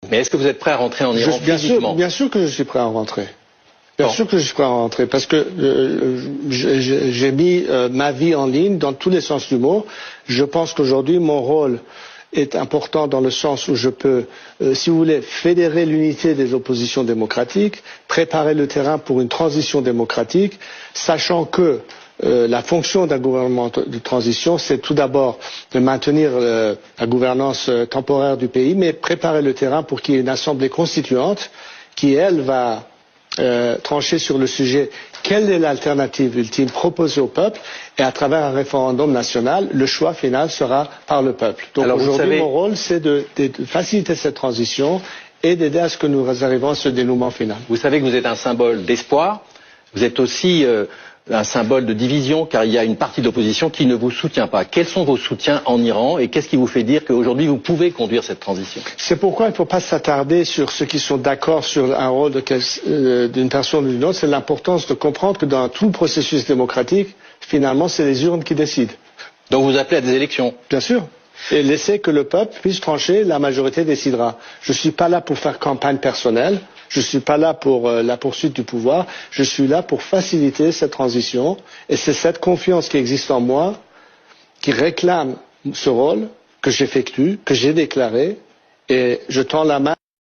Mais est-ce que vous êtes prêt à rentrer en Iran physiquement? Bien sûr que je suis prêt à rentrer. Bien sûr que je suis prêt à rentrer, parce que j'ai mis ma vie en ligne dans tous les sens du mot. Je pense qu'aujourd'hui, mon rôle est important dans le sens où je peux, si vous voulez, fédérer l'unité des oppositions démocratiques, préparer le terrain pour une transition démocratique, sachant que la fonction d'un gouvernement de transition, c'est tout d'abord de maintenir la gouvernance temporaire du pays, mais préparer le terrain pour qu'il y ait une assemblée constituante qui, elle, va trancher sur le sujet quelle est l'alternative ultime proposée au peuple, et à travers un référendum national, le choix final sera par le peuple. Donc aujourd'hui, mon rôle, c'est de faciliter cette transition et d'aider à ce que nous arrivions à ce dénouement final. Vous savez que vous êtes un symbole d'espoir, vous êtes aussi un symbole de division, car il y a une partie de l'opposition qui ne vous soutient pas. Quels sont vos soutiens en Iran et qu'est-ce qui vous fait dire qu'aujourd'hui vous pouvez conduire cette transition? C'est pourquoi il ne faut pas s'attarder sur ceux qui sont d'accord sur un rôle d'une personne ou d'une autre. C'est l'importance de comprendre que dans tout le processus démocratique, finalement, c'est les urnes qui décident. Donc vous appelez à des élections? Bien sûr. Et laisser que le peuple puisse trancher, la majorité décidera. Je ne suis pas là pour faire campagne personnelle, je ne suis pas là pour la poursuite du pouvoir, je suis là pour faciliter cette transition, et c'est cette confiance qui existe en moi qui réclame ce rôle que j'effectue, que j'ai déclaré, et je tends la main